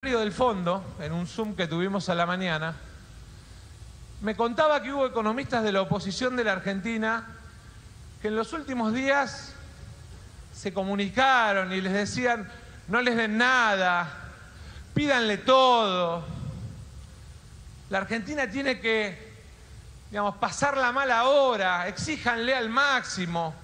Del fondo, en un Zoom que tuvimos a la mañana, me contaba que hubo economistas de la oposición de la Argentina que en los últimos días se comunicaron y les decían: no les den nada, pídanle todo. La Argentina tiene que, pasar la mala hora, exíjanle al máximo.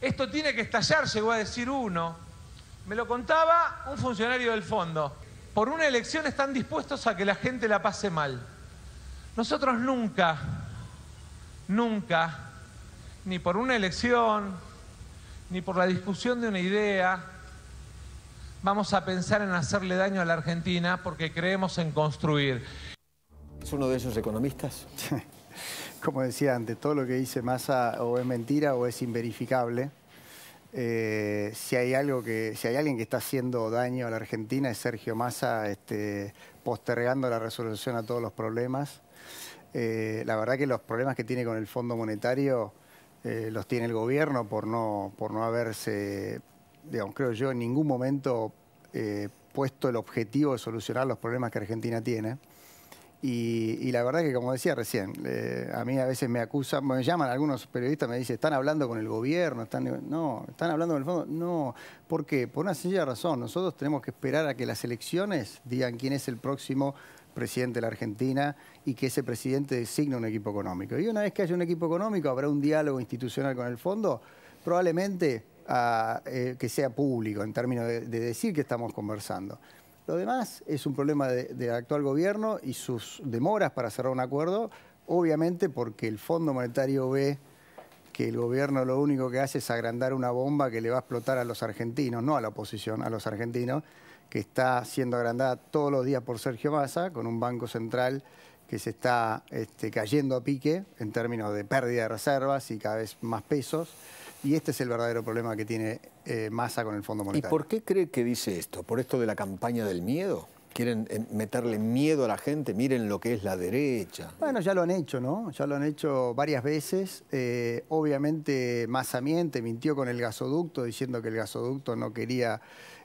Esto tiene que estallar, llegó a decir uno. Me lo contaba un funcionario del fondo. Por una elección están dispuestos a que la gente la pase mal. Nosotros nunca, ni por una elección, ni por la discusión de una idea, vamos a pensar en hacerle daño a la Argentina porque creemos en construir. ¿Es uno de esos economistas? Como decía antes, todo lo que dice Massa o es mentira o es inverificable. Si hay alguien que está haciendo daño a la Argentina es Sergio Massa, postergando la resolución a todos los problemas. La verdad que los problemas que tiene con el Fondo Monetario los tiene el gobierno por no haberse, creo yo, en ningún momento puesto el objetivo de solucionar los problemas que Argentina tiene. Y la verdad que, como decía recién, a mí a veces me acusan, me llaman algunos periodistas, me dicen: ¿están hablando con el gobierno? No, ¿están hablando con el fondo? No. ¿Por qué? Por una sencilla razón. Nosotros tenemos que esperar a que las elecciones digan quién es el próximo presidente de la Argentina y que ese presidente designe un equipo económico. Y una vez que haya un equipo económico, habrá un diálogo institucional con el fondo, probablemente que sea público, en términos de decir que estamos conversando. Lo demás es un problema del actual gobierno y sus demoras para cerrar un acuerdo, obviamente porque el Fondo Monetario ve que el gobierno lo único que hace es agrandar una bomba que le va a explotar a los argentinos, no a la oposición, a los argentinos, que está siendo agrandada todos los días por Sergio Massa, con un banco central que se está cayendo a pique en términos de pérdida de reservas y cada vez más pesos. Y este es el verdadero problema que tiene Massa con el Fondo Monetario. ¿Y por qué cree que dice esto? ¿Por esto de la campaña del miedo? ¿Quieren meterle miedo a la gente? Miren lo que es la derecha. Bueno, ya lo han hecho, ¿no? Ya lo han hecho varias veces. Obviamente Massa mintió con el gasoducto, diciendo que el gasoducto no quería...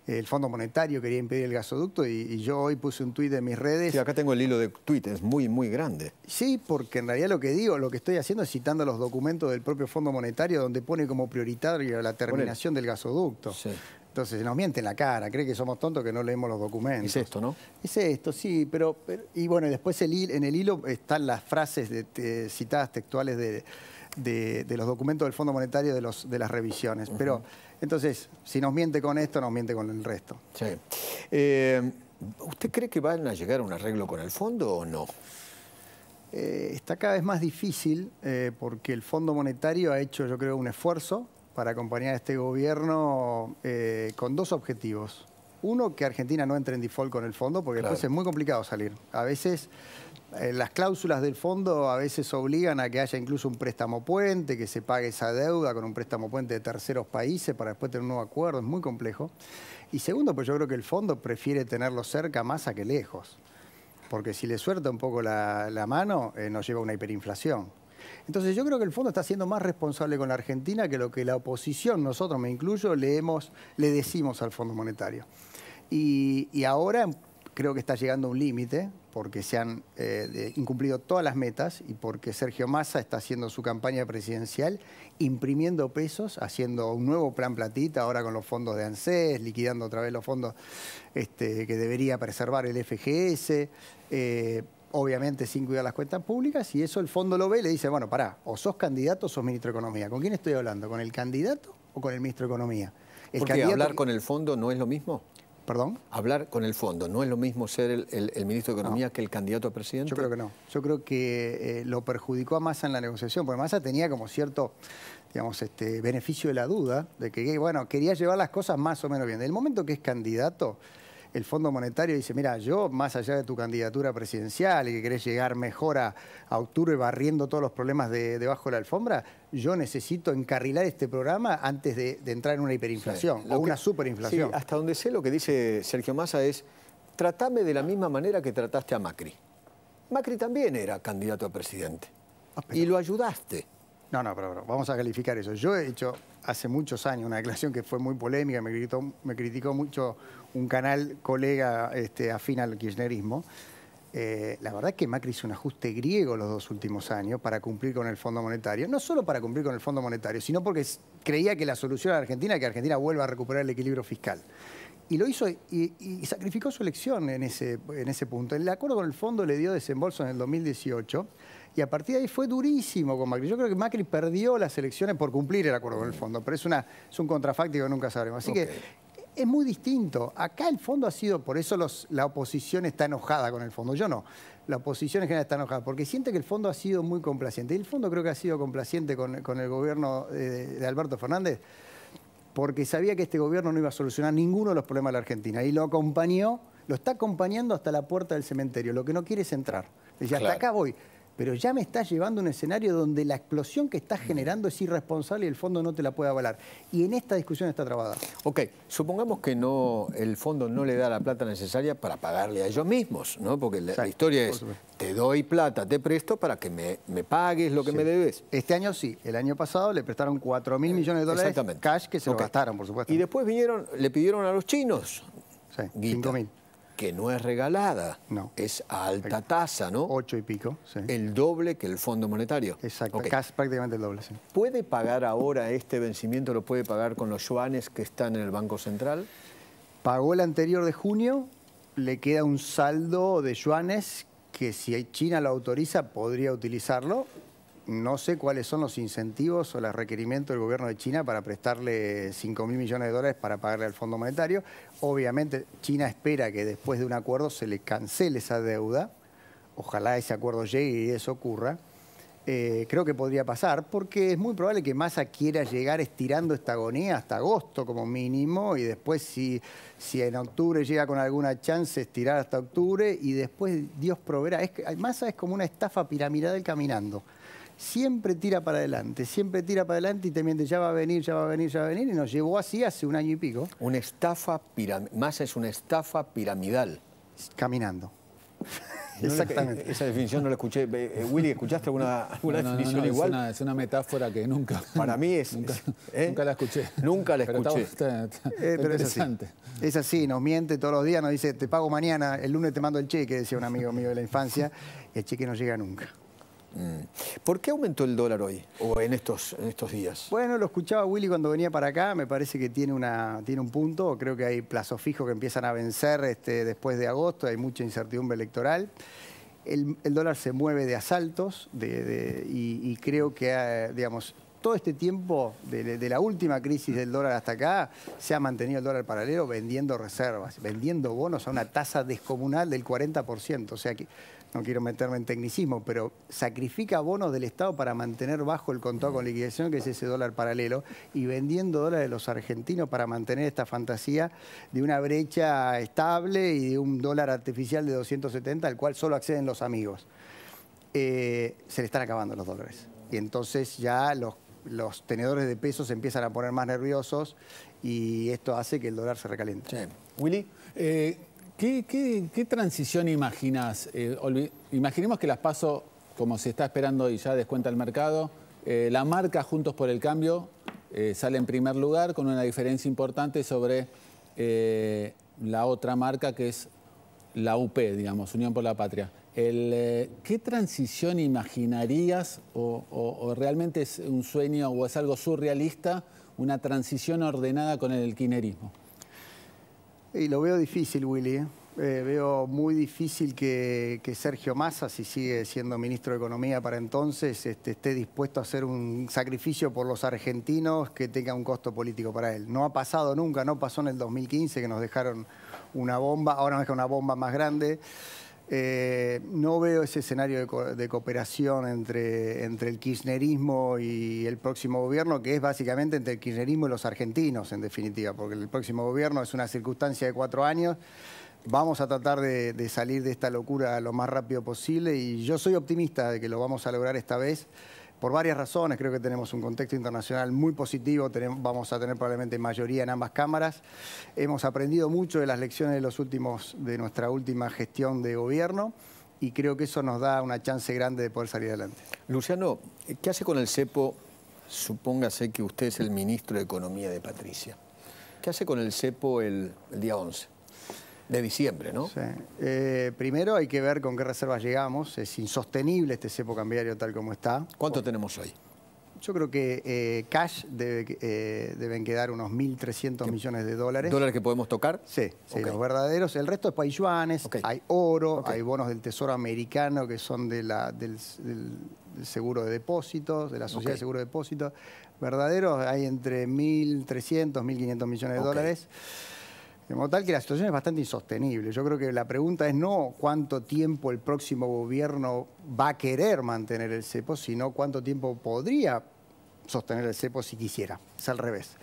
El Fondo Monetario quería impedir el gasoducto y yo hoy puse un tuit en mis redes. Sí, acá tengo el hilo de tuit, es muy, muy grande. Sí, porque en realidad lo que estoy haciendo es citando los documentos del propio Fondo Monetario donde pone como prioritario la terminación del gasoducto. Sí. Entonces nos miente en la cara, cree que somos tontos que no leemos los documentos. Es esto, ¿no? Es esto, sí, y bueno, después en el hilo están las frases citadas textuales de los documentos del Fondo Monetario de las revisiones. Pero entonces, si nos miente con esto, nos miente con el resto. Sí. ¿Usted cree que van a llegar a un arreglo con el fondo o no? Está cada vez más difícil porque el Fondo Monetario ha hecho, yo creo, un esfuerzo para acompañar a este gobierno con dos objetivos. Uno, que Argentina no entre en default con el fondo, porque después es muy complicado salir. A veces las cláusulas del fondo a veces obligan a que haya incluso un préstamo puente, que se pague esa deuda con un préstamo puente de terceros países para después tener un nuevo acuerdo. Es muy complejo. Y segundo, pues yo creo que el fondo prefiere tenerlo cerca más a que lejos. Porque si le suelta un poco la mano, nos lleva a una hiperinflación. Entonces yo creo que el fondo está siendo más responsable con la Argentina que lo que la oposición, nosotros me incluyo, le decimos al Fondo Monetario. Y ahora creo que está llegando a un límite porque se han incumplido todas las metas y porque Sergio Massa está haciendo su campaña presidencial imprimiendo pesos, haciendo un nuevo plan platita ahora con los fondos de ANSES, liquidando otra vez los fondos que debería preservar el FGS, obviamente sin cuidar las cuentas públicas, y eso el fondo lo ve y le dice: bueno, pará, o sos candidato o sos ministro de Economía. ¿Con quién estoy hablando? ¿Con el candidato o con el ministro de Economía? ¿Por qué? ¿Hablar con el fondo no es lo mismo? ¿Perdón? Hablar con el fondo, ¿no es lo mismo ser el ministro de Economía que el candidato a presidente? Yo creo que no. Yo creo que lo perjudicó a Massa en la negociación, porque Massa tenía como cierto, beneficio de la duda, de que, bueno, quería llevar las cosas más o menos bien. Del momento que es candidato, el Fondo Monetario dice: mira, yo, más allá de tu candidatura presidencial y que querés llegar mejor a octubre barriendo todos los problemas debajo de la alfombra, yo necesito encarrilar este programa antes de entrar en una hiperinflación o una superinflación. Sí, hasta donde sé lo que dice Sergio Massa es: tratame de la misma manera que trataste a Macri. Macri también era candidato a presidente y lo ayudaste. No, pero vamos a calificar eso. Yo he hecho hace muchos años una declaración que fue muy polémica, me criticó mucho un canal colega afín al kirchnerismo. La verdad es que Macri hizo un ajuste griego los 2 últimos años para cumplir con el Fondo Monetario. No solo para cumplir con el Fondo Monetario, sino porque creía que la solución a Argentina es que Argentina vuelva a recuperar el equilibrio fiscal. Y lo hizo y sacrificó su elección en ese punto. El acuerdo con el fondo le dio desembolso en el 2018 y a partir de ahí fue durísimo con Macri. Yo creo que Macri perdió las elecciones por cumplir el acuerdo con el fondo, pero es un contrafáctico que nunca sabremos. Así que es muy distinto. Acá el fondo ha sido, por eso la oposición está enojada con el fondo. Yo no. La oposición en general está enojada porque siente que el fondo ha sido muy complaciente. Y el fondo creo que ha sido complaciente con el gobierno de Alberto Fernández, porque sabía que este gobierno no iba a solucionar ninguno de los problemas de la Argentina. Y lo acompañó, lo está acompañando hasta la puerta del cementerio. Lo que no quiere es entrar. Decía, hasta acá voy. Pero ya me estás llevando a un escenario donde la explosión que estás generando es irresponsable y el fondo no te la puede avalar. Y en esta discusión está trabada. Ok, supongamos que el fondo no le da la plata necesaria para pagarle a ellos mismos, ¿no? Porque la historia es, te doy plata, te presto para que me pagues lo que me debes. Este año sí. El año pasado le prestaron 4.000 millones de dólares cash que se lo gastaron, por supuesto. Y después le pidieron a los chinos 5.000. Que no es regalada, es a alta tasa, ¿no? 8 y pico, sí. El doble que el Fondo Monetario. Exacto, casi prácticamente el doble, sí. ¿Puede pagar ahora este vencimiento, lo puede pagar con los yuanes que están en el Banco Central? Pagó el anterior de junio, le queda un saldo de yuanes que si China lo autoriza podría utilizarlo. No sé cuáles son los incentivos o los requerimientos del gobierno de China para prestarle 5.000 millones de dólares para pagarle al Fondo Monetario. Obviamente, China espera que después de un acuerdo se le cancele esa deuda. Ojalá ese acuerdo llegue y eso ocurra. Creo que podría pasar, porque es muy probable que Massa quiera llegar estirando esta agonía hasta agosto como mínimo, y después si en octubre llega con alguna chance, estirar hasta octubre, y después Dios proveerá. Massa es como una estafa piramidal caminando. Siempre tira para adelante y te miente, ya va a venir, y nos llevó así hace 1 año y pico. Massa es una estafa piramidal. Caminando. Exactamente. Esa definición no la escuché. Willy, ¿escuchaste alguna definición igual? Es una metáfora que nunca... Para mí nunca la escuché. Nunca la escuché. Pero interesante. Es así, nos miente todos los días, nos dice, te pago mañana, el lunes te mando el cheque, decía un amigo mío de la infancia, y el cheque no llega nunca. ¿Por qué aumentó el dólar hoy o en estos días? Bueno, lo escuchaba Willy cuando venía para acá, me parece que tiene un punto. Creo que hay plazos fijos que empiezan a vencer después de agosto, hay mucha incertidumbre electoral. El dólar se mueve de asaltos y creo que, digamos, todo este tiempo, de la última crisis del dólar hasta acá, se ha mantenido el dólar paralelo vendiendo reservas, vendiendo bonos a una tasa descomunal del 40%. O sea que, no quiero meterme en tecnicismo, pero sacrifica bonos del Estado para mantener bajo el contado con liquidación, que es ese dólar paralelo, y vendiendo dólares de los argentinos para mantener esta fantasía de una brecha estable y de un dólar artificial de 270 al cual solo acceden los amigos. Se le están acabando los dólares. Y entonces ya los tenedores de pesos se empiezan a poner más nerviosos y esto hace que el dólar se recaliente. Sí. Willy, ¿Qué transición imaginas? Imaginemos que las PASO, como se está esperando y ya descuenta el mercado, la marca Juntos por el Cambio sale en primer lugar con una diferencia importante sobre la otra marca que es la UP, digamos, Unión por la Patria. ¿Qué transición imaginarías o realmente es un sueño o es algo surrealista, una transición ordenada con el kirchnerismo? Y lo veo difícil, Willy. Veo muy difícil que Sergio Massa, si sigue siendo ministro de Economía para entonces, esté dispuesto a hacer un sacrificio por los argentinos que tenga un costo político para él. No ha pasado nunca, no pasó en el 2015 que nos dejaron una bomba, ahora nos dejan una bomba más grande. No veo ese escenario de cooperación entre el kirchnerismo y el próximo gobierno, que es básicamente entre el kirchnerismo y los argentinos, en definitiva, porque el próximo gobierno es una circunstancia de 4 años. Vamos a tratar de salir de esta locura lo más rápido posible y yo soy optimista de que lo vamos a lograr esta vez. Por varias razones, creo que tenemos un contexto internacional muy positivo, vamos a tener probablemente mayoría en ambas cámaras. Hemos aprendido mucho de las lecciones de nuestra última gestión de gobierno y creo que eso nos da una chance grande de poder salir adelante. Luciano, ¿qué hace con el cepo? Supóngase que usted es el ministro de Economía de Patricia. ¿Qué hace con el cepo el día 11 de diciembre, no? Sí. Primero hay que ver con qué reservas llegamos. Es insostenible este cepo cambiario tal como está. ¿Cuánto tenemos hoy? Yo creo que cash deben quedar unos 1.300 millones de dólares. ¿Dólares que podemos tocar? Sí, sí, Okay. Los verdaderos. El resto es paiyuanes, Okay. hay oro, Okay. hay bonos del Tesoro americano que son del seguro de depósitos, de la Sociedad de Seguro de Depósitos. Verdaderos hay entre 1.300, 1.500 millones de dólares. De modo tal que la situación es bastante insostenible. Yo creo que la pregunta es no cuánto tiempo el próximo gobierno va a querer mantener el cepo, sino cuánto tiempo podría sostener el cepo si quisiera. Es al revés.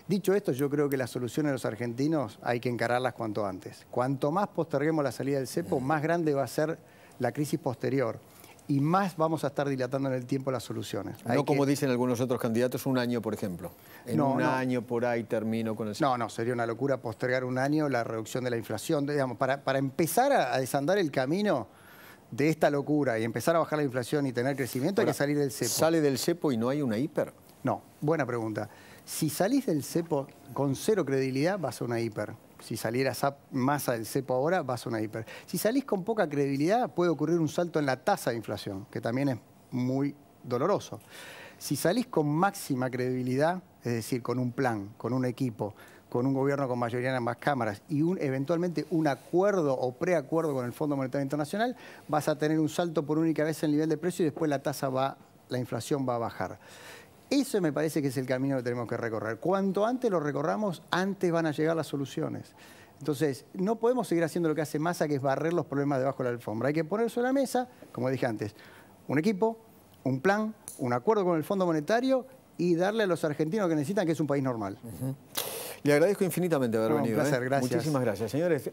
Dicho esto, yo creo que las soluciones de los argentinos hay que encararlas cuanto antes. Cuanto más posterguemos la salida del cepo, más grande va a ser la crisis posterior y más vamos a estar dilatando en el tiempo las soluciones. No como dicen algunos otros candidatos, un año, por ejemplo. En un año por ahí termino con el cepo. No, sería una locura postergar un año la reducción de la inflación. Digamos, para empezar a desandar el camino de esta locura y empezar a bajar la inflación y tener crecimiento, hay que salir del cepo. ¿Sale del cepo y no hay una hiper? No, buena pregunta. Si salís del cepo con cero credibilidad, vas a una hiper. Si salieras a masa del cepo ahora, vas a una hiper. Si salís con poca credibilidad, puede ocurrir un salto en la tasa de inflación, que también es muy doloroso. Si salís con máxima credibilidad, es decir, con un plan, con un equipo, con un gobierno con mayoría en ambas cámaras y eventualmente un acuerdo o preacuerdo con el Fondo Monetario Internacional, vas a tener un salto por única vez en el nivel de precio y después la inflación va a bajar. Eso me parece que es el camino que tenemos que recorrer. Cuanto antes lo recorramos, antes van a llegar las soluciones. Entonces, no podemos seguir haciendo lo que hace Massa, que es barrer los problemas debajo de la alfombra. Hay que poner sobre la mesa, como dije antes, un equipo, un plan, un acuerdo con el Fondo Monetario y darle a los argentinos que necesitan, que es un país normal. Le agradezco infinitamente haber venido. Un placer, gracias. Muchísimas gracias. Señores.